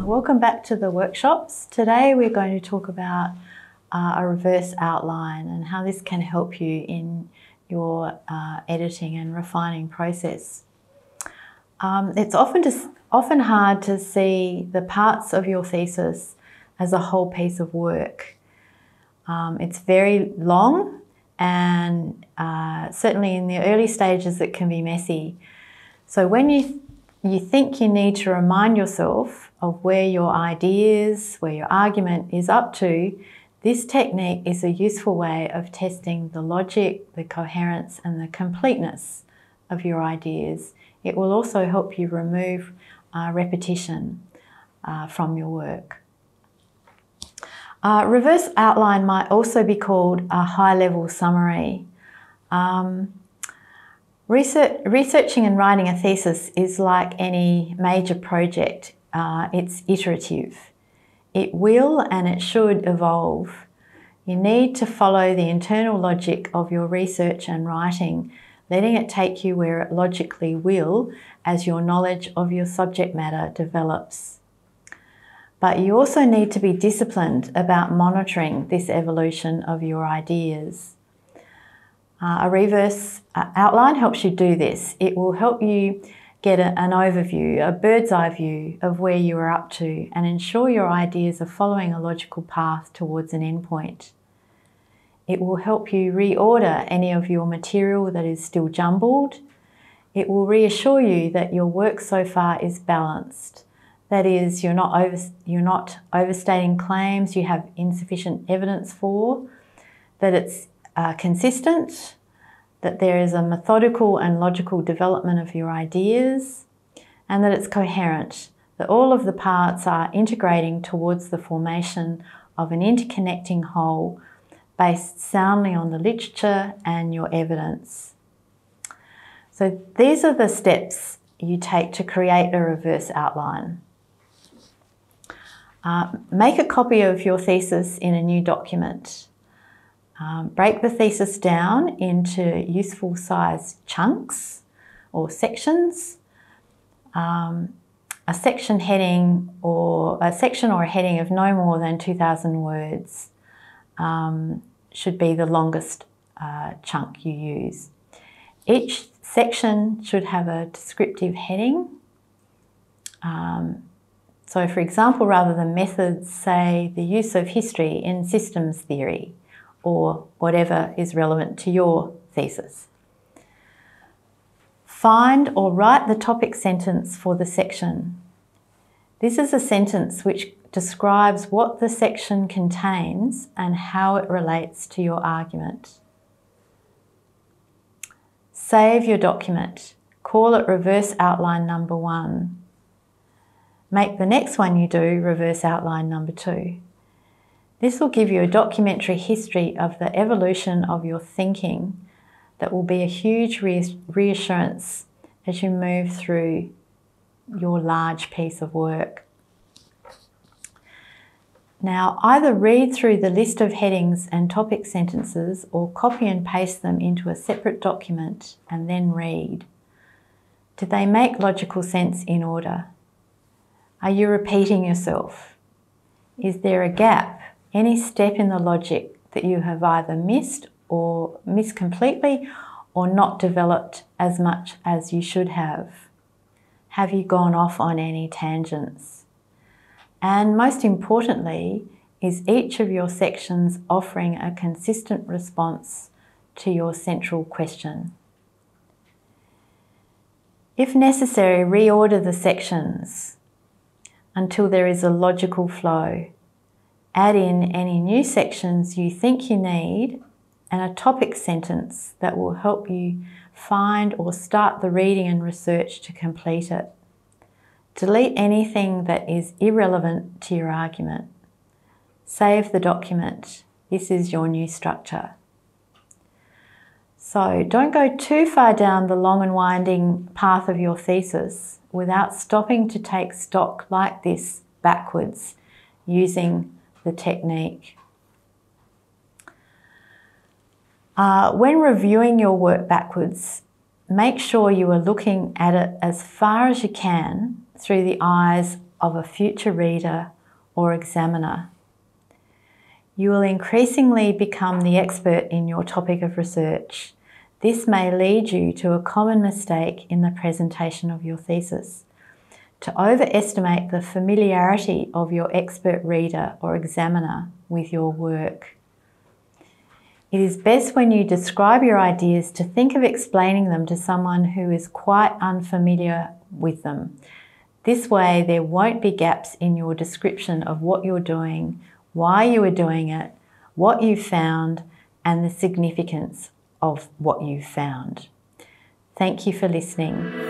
Welcome back to the workshops. Today we're going to talk about a reverse outline and how this can help you in your editing and refining process. It's often hard to see the parts of your thesis as a whole piece of work. It's very long and certainly in the early stages it can be messy. So when you think you need to remind yourself of where your ideas, where your argument is up to, this technique is a useful way of testing the logic, the coherence and the completeness of your ideas. It will also help you remove repetition from your work. Reverse outline might also be called a high-level summary. Researching and writing a thesis is like any major project. It's iterative. It will and it should evolve. You need to follow the internal logic of your research and writing, letting it take you where it logically will as your knowledge of your subject matter develops. But you also need to be disciplined about monitoring this evolution of your ideas. A reverse outline helps you do this. It will help you get an overview, a bird's eye view of where you are up to and ensure your ideas are following a logical path towards an endpoint. It will help you reorder any of your material that is still jumbled. It will reassure you that your work so far is balanced. That is, you're not overstating claims you have insufficient evidence for, that it's consistent, that there is a methodical and logical development of your ideas, and that it's coherent, that all of the parts are integrating towards the formation of an interconnecting whole based soundly on the literature and your evidence. So these are the steps you take to create a reverse outline. Make a copy of your thesis in a new document. Break the thesis down into useful sized chunks or sections. A section heading or a section or a heading of no more than 2,000 words should be the longest chunk you use. Each section should have a descriptive heading. So for example, rather than methods, say the use of history in systems theory, or whatever is relevant to your thesis. Find or write the topic sentence for the section. This is a sentence which describes what the section contains and how it relates to your argument. Save your document. Call it reverse outline number 1. Make the next one you do reverse outline number 2. This will give you a documentary history of the evolution of your thinking that will be a huge reassurance as you move through your large piece of work. Now, either read through the list of headings and topic sentences or copy and paste them into a separate document and then read. Do they make logical sense in order? Are you repeating yourself? Is there a gap? Any step in the logic that you have either missed or missed completely or not developed as much as you should have? Have you gone off on any tangents? And most importantly, is each of your sections offering a consistent response to your central question? If necessary, reorder the sections until there is a logical flow. Add in any new sections you think you need and a topic sentence that will help you find or start the reading and research to complete it. Delete anything that is irrelevant to your argument. Save the document. This is your new structure. So don't go too far down the long and winding path of your thesis without stopping to take stock like this backwards using the technique. When reviewing your work backwards, make sure you are looking at it as far as you can through the eyes of a future reader or examiner. You will increasingly become the expert in your topic of research. This may lead you to a common mistake in the presentation of your thesis: to overestimate the familiarity of your expert reader or examiner with your work. It is best when you describe your ideas to think of explaining them to someone who is quite unfamiliar with them. This way, there won't be gaps in your description of what you're doing, why you are doing it, what you found, and the significance of what you found. Thank you for listening.